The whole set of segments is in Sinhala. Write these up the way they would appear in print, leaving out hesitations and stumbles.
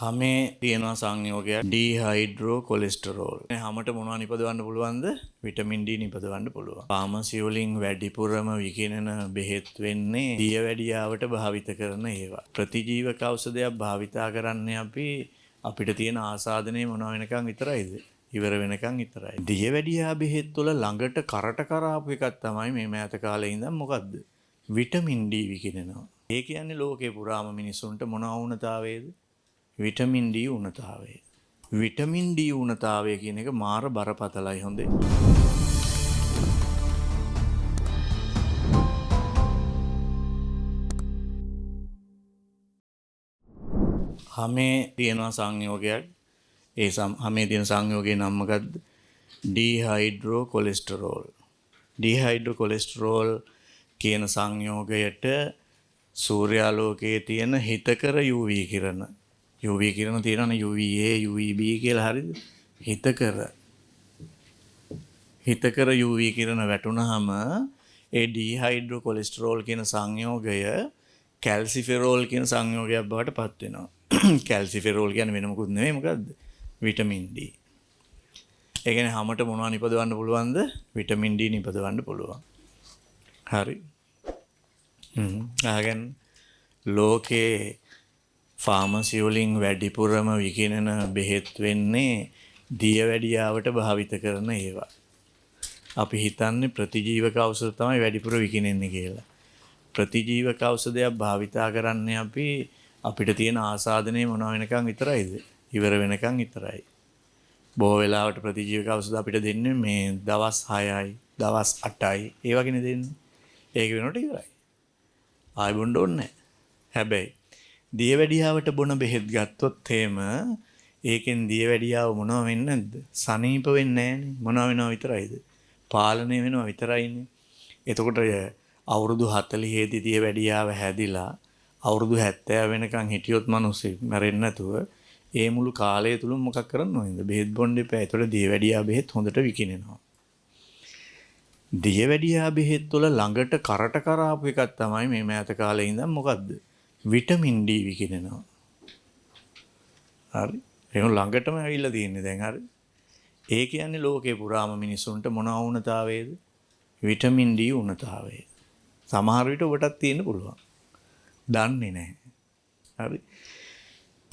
හමේ තියෙනවා සංයෝගයක් ඩීහයිඩ්‍රෝ කොලෙස්ටරෝල්. හැමට මොනවා නිපදවන්න පුළුවන්ද? විටමින් D නිපදවන්න පුළුවන්. ෆාමසි වලින් වැඩිපුරම විකිණෙන බෙහෙත් වෙන්නේ දියවැඩියාවට භාවිත කරන ඒවා. ප්‍රතිජීවක ඖෂධයක් භාවිතා කරන්නේ අපි අපිට තියෙන ආසාදනය මොනවා වෙනකන් විතරයිද? ඉවර වෙනකන් විතරයි. දියවැඩියා බෙහෙත් වල ළඟට කරට කරාපු එකක් තමයි මේ මෑත කාලේ ඉඳන් මොකද්ද? Vitamin D විකිණෙනවා. ඒ කියන්නේ ලෝකේ පුරාම මිනිසුන්ට මොනවා වුණතාවේද? විටමින් D උණතාවය. විටමින් D උණතාවය කියන එක මාර බරපතලයි හොඳේ. හමේ තියෙනවා සංයෝගයක්. ඒ හමේ තියෙන සංයෝගයේ නම මොකද්ද? ඩීහයිඩ්‍රෝ කොලෙස්ටරෝල්. ඩීහයිඩ්‍රෝ කොලෙස්ටරෝල් කියන සංයෝගයට සූර්යාලෝකයේ තියෙන හිතකර UV කිරණ UV කිරණ තියෙනවනේ UVA UVB කියලා හරියද? හිතකර UV කිරණ වැටුනහම ඒ ඩීහයිඩ්‍රෝ කොලෙස්ටරෝල් කියන සංයෝගය කැල්සිෆෙරෝල් කියන සංයෝගයක් බවට පත් වෙනවා. කැල්සිෆෙරෝල් කියන්නේ වෙන මොකුත් නෙවෙයි මොකද්ද? Vitamin D. ඒ කියන්නේ හැමට මොනවා නිපදවන්න පුළුවන්ද? විටමින් D නිපදවන්න පුළුවන්. හරි. ආගෙන ලෝකේ ෆාමසි වලින් වැඩිපුරම විකිණෙන බෙහෙත් වෙන්නේ දියවැඩියාවට භාවිත කරන ඒවා. අපි හිතන්නේ ප්‍රතිජීවක ඖෂධ තමයි වැඩිපුර විකිණෙන්නේ කියලා. ප්‍රතිජීවක ඖෂධයක් භාවිතා කරන්නේ අපි අපිට තියෙන ආසාදනය මොනවා වෙනකන් විතරයිද? ඉවර වෙනකන් විතරයි. බොහෝ වෙලාවට ප්‍රතිජීවක ඖෂධ අපිට දෙන්නේ මේ දවස් 6යි, දවස් 8යි ඒ වගේනේ දෙන්නේ. ඒක වෙනකොට ඉවරයි. ආයි බොන්න ඕනේ නැහැ. හැබැයි දියවැඩියාවට බොන බෙහෙත් ගත්තොත් එහෙම ඒකෙන් දියවැඩියාව මොනව වෙන්නේ නැද්ද? සනීප වෙන්නේ නැහනේ. මොනව වෙනව විතරයිද? පාලනය වෙනවා විතරයිනේ. එතකොට අවුරුදු 40 දී දියවැඩියාව හැදිලා අවුරුදු 70 වෙනකන් හිටියොත් මිනිස්සු මැරෙන්නේ නැතුව ඒ මුළු කාලය තුල මොකක් කරන්න ඕනේද? බෙහෙත් බොන්න එපා. ඒතකොට දියවැඩියා බෙහෙත් හොඳට විකිනෙනවා. දියවැඩියා බෙහෙත් වල ළඟට කරට කරාපු එකක් තමයි මේ මෑත කාලේ ඉඳන් මොකද්ද? Vitamin D විකිනෙනවා. හරි. ඒක ළඟටම ඇවිල්ලා තියෙන්නේ දැන් හරි. ඒ කියන්නේ ලෝකේ පුරාම මිනිසුන්ට මොනවා වුණතාවේද? Vitamin D වුණතාවය. සමහර විට ඔබටත් තියෙන්න පුළුවන්. දන්නේ නැහැ. හරි.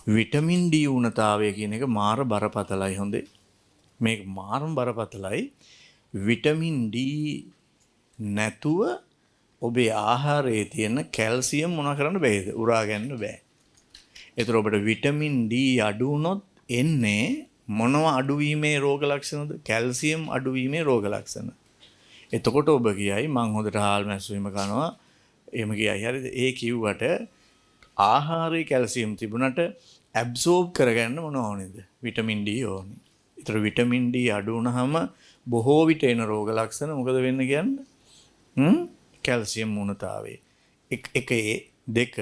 විටමින් D වුණතාවය කියන එක මාර බරපතලයි හොඳේ. මේක මාරම බරපතලයි. විටමින් D නැතුව ඔබේ ආහාරයේ තියෙන කැල්සියම් මොනවා කරන්න බැයිද? උරා ගන්න බෑ. ඒතර ඔබට විටමින් D අඩු වුණොත් එන්නේ මොනවා අඩුවීමේ රෝග ලක්ෂණද? කැල්සියම් අඩුවීමේ රෝග ලක්ෂණ. එතකොට ඔබ කියයි මං හොඳට හාල් මැස්සුවීම කනවා. එහෙම කියයි හරිද? ඒ කිව්වට ආහාරයේ කැල්සියම් තිබුණට ඇබ්සෝබ් කරගන්න මොනවා ඕනේද? විටමින් D ඕනේ. ඒතර විටමින් D අඩු වුණාම බොහෝ විට එන රෝග ලක්ෂණ මොකද වෙන්නේ කියන්නේ? කැල්සියම් උණතාවේ. එක දෙක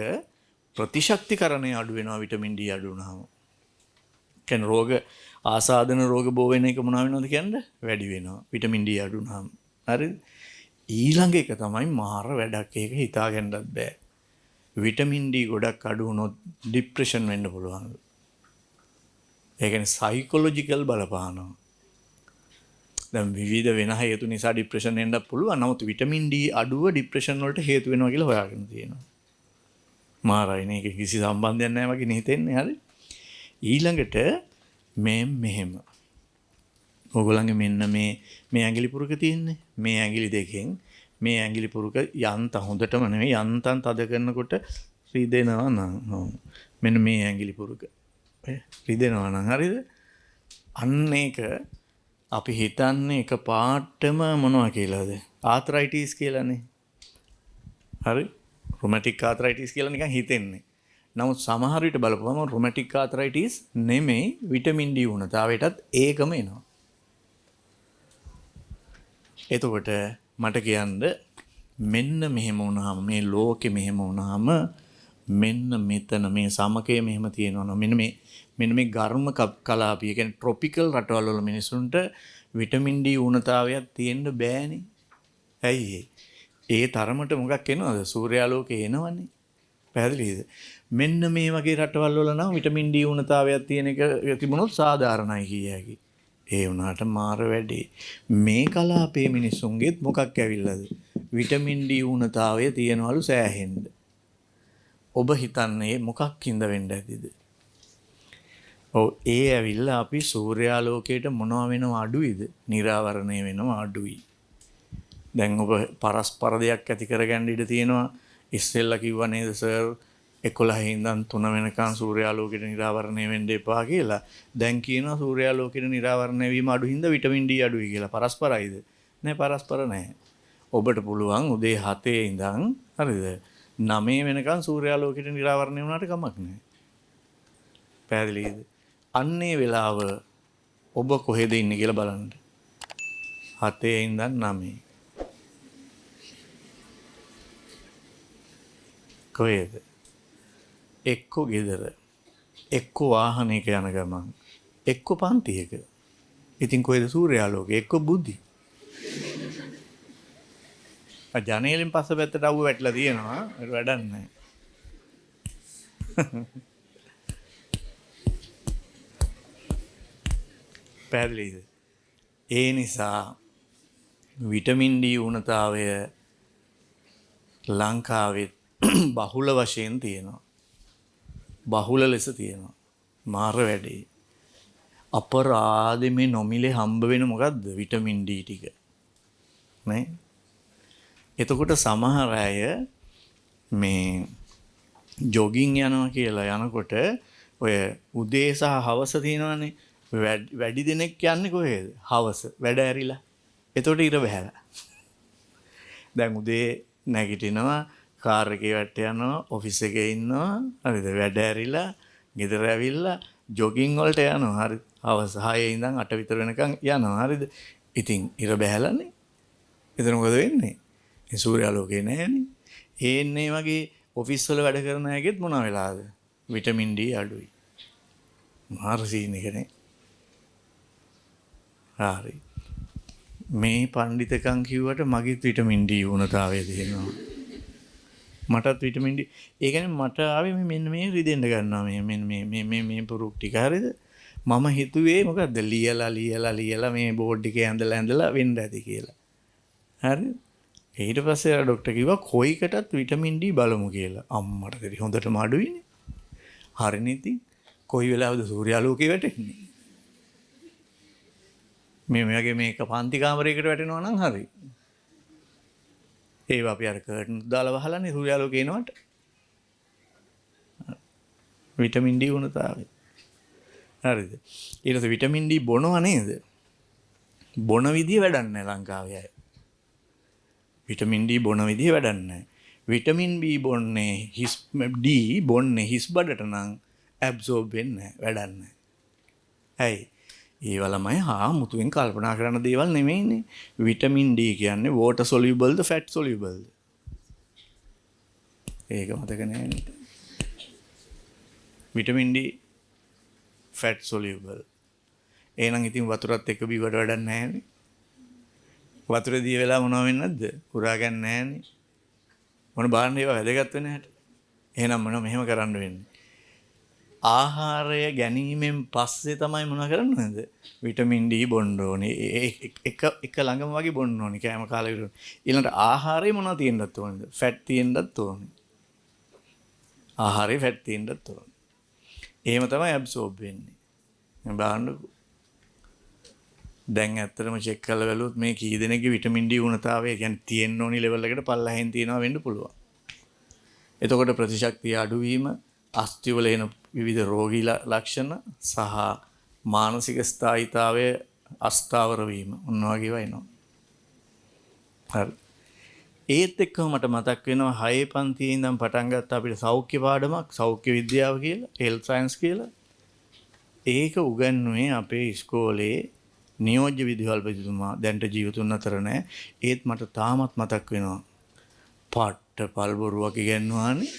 ප්‍රතිශක්තිකරණය අඩු වෙනවා විටමින් D අඩු වුණාම. කියන්නේ රෝග ආසාදන රෝග බෝ වෙන එක මොනවා වෙනවද කියන්නේ? වැඩි වෙනවා විටමින් D අඩු වුණාම. හරිද? ඊළඟ එක තමයි මාර වැඩක්. ඒක හිතා ගන්නත් බෑ. විටමින් D ගොඩක් අඩු වුණොත් ડિප්‍රෙෂන් වෙන්න පුළුවන්. ඒ කියන්නේ සයිකොලොජිකල් බලපානවා. දැන් විවිධ වෙන හේතු නිසා ડિප්‍රෙෂන් එන්නත් පුළුවන්. නමුත් විටමින් D අඩුව ડિප්‍රෙෂන් වලට හේතු වෙනවා කියලා හොයාගෙන තියෙනවා. මාරයි මේක කිසි සම්බන්ධයක් නැහැ වගේ හිතෙන්නේ හරි. ඊළඟට මෙහෙම. ඔයගොල්ලන්ගේ මෙන්න මේ ඇඟිලි පුරුක තියෙන්නේ. මේ ඇඟිලි දෙකෙන් මේ ඇඟිලි පුරුක යන්ත හොඳටම නෙවෙයි යන්තම් තද කරනකොට රිදෙනවා නම් මෙන්න මේ ඇඟිලි පුරුක. රිදෙනවා නම් හරිද? අන්න ඒක අපි හිතන්නේ එක පාටම මොනවා කියලාද? ආතරයිටිස් කියලානේ. හරි? රුමැටික් ආතරයිටිස් කියලා නිකන් හිතෙන්නේ. නමුත් සමහර විට බලපුවම රුමැටික් ආතරයිටිස් නෙමෙයි විටමින් D උණතාවයටත් ඒකම එනවා. එතකොට මට කියන්න මෙන්න මෙහෙම වුණාම මේ ලෝකෙ මෙහෙම වුණාම මෙන්න මෙතන මේ සමකය මෙහෙම තියෙනවා මෙන්න මේ ඝර්ම කලාපී කියන්නේ ට්‍රොපිකල් රටවල් වල මිනිසුන්ට විටමින් D උණතාවයක් තියෙන්න බෑනේ. ඇයි ඒ තරමට මොකක් එනවද? සූර්යාලෝකය එනවනේ. පැහැදිලිද? මෙන්න මේ වගේ රටවල් වල නම් විටමින් D උණතාවයක් තියෙන එක තිබුණොත් සාධාරණයි කිය හැකි. ඒ වුණාට මාර වැඩේ. මේ කලාපයේ මිනිස්සුන්ගෙත් මොකක් ඇවිල්ලාද? විටමින් D උණතාවය තියනවලු සෑහෙන්න. ඔබ හිතන්නේ මොකක් හින්ද වෙන්න ඇතිද? ඔව් ඒ ඇවිල්ලා අපි සූර්යාලෝකයට මොනවා වෙනව අඩුයිද? නිරාවරණය වෙනව අඩුයි. දැන් ඔබ පරස්පර දෙයක් ඇති කරගන්න ඉඩ තියෙනවා. ඉස්සෙල්ලා කිව්වා නේද සර් 11 ඉඳන් 3 වෙනකන් සූර්යාලෝකයට නිරාවරණය වෙන්න එපා කියලා. දැන් කියනවා සූර්යාලෝකයට නිරාවරණය වීම අඩු හින්දා විටමින් D අඩුයි කියලා. පරස්පරයිද? නෑ පරස්පර නෑ. ඔබට පුළුවන් උදේ 7 ඉඳන් හරිද 9 වෙනකන් සූර්යාලෝකයට නිරාවරණය වුණාට කමක් නෑ. පැහැදිලිද? අන්නේ වෙලාව ඔබ කොහෙද ඉන්නේ කියලා බලන්න. 7 ඉඳන් 9. කොහෙද? එක්ක ගෙදර, එක්ක වාහනයක යන ගමන්, එක්ක පන්තියක. ඉතින් කොහෙද සූර්යාලෝකය? එක්ක බුද්ධි. ජනේලෙන් පස්ස පැත්තට අවුව වැටලා තියෙනවා. ඒක වැඩක් නැහැ. පැහැදිලිද? ඒ නිසා විටමින් D උණතාවය ලංකාවේ බහුල වශයෙන් තියෙනවා. බහුල ලෙස තියෙනවා. මාර වැඩේ. අපරාධෙ මේ නොමිලේ හම්බ වෙන මොකද්ද? විටමින් D ටික. නේ? එතකොට සමහර අය මේ ජොගින් යනවා කියලා යනකොට ඔය උදේ සහ හවස තියෙනවානේ. වැඩි දෙනෙක් යන්නේ කොහෙද? හවස. වැඩ ඇරිලා. එතකොට ඉර බහැලා. දැන් උදේ නැගිටිනවා කාර් එකේ වැට යනවා ඔෆිස් එකේ ඉන්නවා හරිද වැඩ ඇරිලා ගෙදර ඇවිල්ලා ජොගින් වලට යනවා හරි හවස 6 ඉඳන් 8 විතර වෙනකන් යනවා හරිද ඉතින් ඉර බහැලානේ එතන මොකද වෙන්නේ ඒ සූර්යාලෝකේ නැහැනේ ඒන්නේ වගේ ඔෆිස් වල වැඩ කරන අයගෙත් මොන වෙලාද විටමින් D අඩුයි මාර සීන් එකනේ හරි මේ පඬිතකම් කිව්වට මගේත් විටමින් D උණතාවය තියෙනවා මටත් විටමින් D ඒ කියන්නේ මට ආවේ මෙන්න මේ රිදෙන්න ගන්නවා මේ පුරුක් ටික හරිද මම හිතුවේ මොකද්ද ලියලා මේ බෝඩ් එකේ ඇඳලා වෙන්න ඇති කියලා හරිද ඊට පස්සේ ආ ડોක්ටර් කිව්වා කොයිකටත් විටමින් D බලමු කියලා අම්මට දෙවි හොඳටම අඩුයිනේ හරිනේ ඉතින් කොයි වෙලාවද සූර්යාලෝකේ වැටෙන්නේ මේ වගේ මේක පන්ති කාමරයකට වැටෙනවා නම් හරි ඒව අපි අර කර්ටන් දාලා වහලානේ සූර්යාලෝකේ එනවට විටමින් D උණතාවය හරිද ඊට පස්සේ විටමින් D බොනවා නේද බොන විදිය වැඩක් නැහැ ලංකාවේ අය විටමින් D බොන විදිය වැඩක් නැහැ විටමින් B බොන්නේ හිස් D බොන්නේ හිස් බඩට නම් ඇබ්සෝබ් වෙන්නේ වැඩක් නැහැ ඇයි ඒවලමයි මුතුවෙන් කල්පනා කරන දේවල් නෙමෙයිනේ විටමින් D කියන්නේ water soluble ද fat soluble ද ඒක මතක නැහැ නේද විටමින් D fat soluble එහෙනම් ඉතින් වතුරත් එක්ක බීවට වැඩක් නැහැනේ වතුර දී වෙලා මොනව වෙන්නේ නැද්ද පුරා ගන්න නැහැනේ මොන බාන්න ඒවා වැදගත් වෙන්නේ නැහැට එහෙනම් මොනව මෙහෙම කරන්න වෙන්නේ ආහාරය ගැනීමෙන් පස්සේ තමයි මොන කරන්නේද විටමින් D බොන්න ඕනේ එක ළඟම වගේ බොන්න ඕනේ කෑම කාලා ඉවර ඊළඟට ආහාරය මොනවද තියෙන්නත් ඕනේද ෆැට් තියෙන්නත් ඕනේ ආහාරේ ෆැට් තියෙන්නත් ඕනේ එහෙම තමයි ඇබ්සෝබ් වෙන්නේ මම බලන්නකෝ දැන් ඇත්තටම චෙක් කරලා බලුවොත් මේ කී දෙනෙක්ගේ විටමින් D උණතාවය කියන්නේ තියෙන්න ඕනි ලෙවල් එකට පල්ලහෙන් තියනවා වෙන්න පුළුවන් එතකොට ප්‍රතිශක්තිය අඩුවීම අස්ථිවල එන විවිධ රෝගී ලක්ෂණ සහ මානසික ස්ථායීතාවය අස්ථාවර වීම ඔන්න වගේ වෙනවා. හරි. ඒත් එක්කම මට මතක් වෙනවා 6 පන්තියේ ඉඳන් පටන් ගත්ත අපිට සෞඛ්‍ය පාඩමක් සෞඛ්‍ය විද්‍යාව කියලා හෙල්ත් සයන්ස් කියලා. ඒක උගන්වුවේ අපේ ඉස්කෝලේ නියෝජ්‍ය විදුහල්පතිතුමා දැන්ට ජීවිතුන් අතර නැහැ. ඒත් මට තාමත් මතක් වෙනවා. පට්ට පල්බොරුවක් ඉගෙනුවානේ.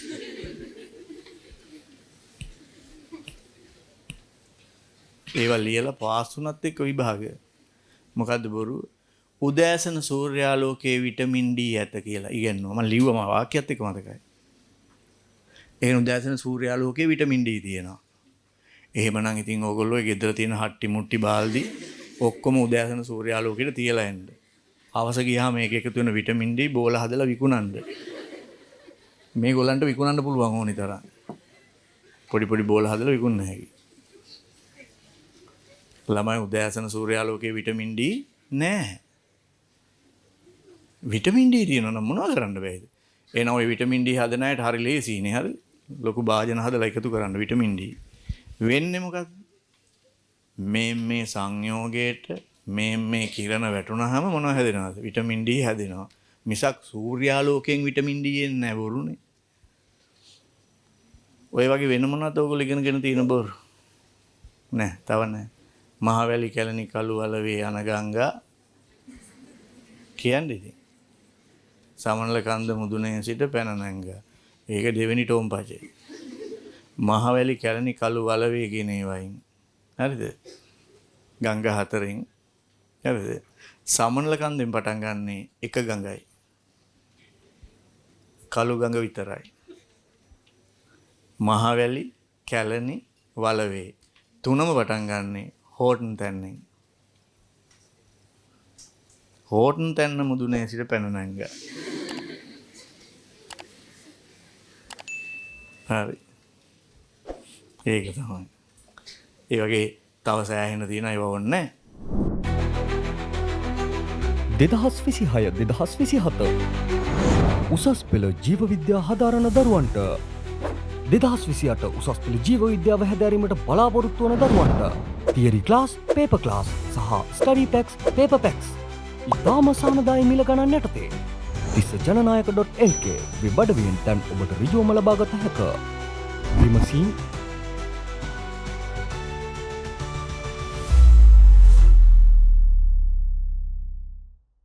ඒවා ලියලා පාස් වුණත් එක්ක විභාගය. මොකද්ද බොරුව? උදෑසන සූර්යාලෝකයේ විටමින් D ඇත කියලා ඉගෙනුවා. මම ලිව්වා මම වාක්‍යයත් එක්ක මතකයි. ඒ උදෑසන සූර්යාලෝකයේ විටමින් D තියෙනවා. එහෙමනම් ඉතින් ඕගොල්ලෝ ගෙදර තියෙන හට්ටි මුට්ටි බාල්දි ඔක්කොම උදෑසන සූර්යාලෝකයට තියලා එන්න. හවස ගියාම මේක එකතු වෙන විටමින් D බෝල හදලා විකුණන්න. මේගොල්ලන්ට විකුණන්න පුළුවන් ඕනි තරම්. පොඩි පොඩි බෝල හදලා විකුණන්න හැකි. ළමයි උදෑසන සූර්යාලෝකයේ විටමින් D නැහැ. විටමින් D තියෙනවා නම් මොනව කරන්න බෑද? එහෙනම් ওই විටමින් D හදන අයට හරි ලේසියිනේ හරි. ලොකු භාජන හදලා එකතු කරන්න විටමින් D. වෙන්නේ මොකක්ද? මේ සංයෝගයට මේ කිරණ වැටුනහම මොනව හැදෙනවද? විටමින් D හැදෙනවා. මිසක් සූර්යාලෝකයෙන් විටමින් D එන්නේ නැහැ බොරුනේ. ඔය වගේ වෙන මොනවද ඔයගොල්ලෝ ඉගෙනගෙන තියෙන බොරු? නෑ, තව නෑ. මහවැලි කැලණි කළු වලවේ යන ගංගා කියන්නේ ඉතින්. සමනල කන්ද මුදුනේ සිට පැන නැංගා. ඒක දෙවෙනි ටෝම්පචේ. මහවැලි කැලණි කළු වලවේ කියන ඒවායින්. හරිද? ගංගා හතරෙන්. හරිද? සමනල කන්දෙන් පටන් ගන්නේ එක ගඟයි. කළු ගඟ විතරයි. මහවැලි කැලණි වලවේ තුනම පටන් ගන්නේ හෝටන් තැන්නෙන්. හෝටන් තැන්න මුදුනේ සිට පැන නැංගා. හරි. ඒක තමයි. ඒ වගේ තව සෑහෙන තියෙනවා ඒව ඕනේ. 2026 උසස් පෙළ ජීව විද්‍යා හදාරන දරුවන්ට 2028 උසස් පෙළ ජීව විද්‍යාව හැදෑරීමට බලාපොරොත්තු වන දරුවන්ට තියරි ක්ලාස්, පේපර් ක්ලාස් සහ ස්ටඩි පැක්ස්, පේපර් පැක්ස් ඉතාම සානදායි මිල ගණන් යටතේ tissjananayaka.lk වෙබ් අඩවියෙන් දැන් ඔබට ඍජුවම ලබාගත හැක. විමසීම්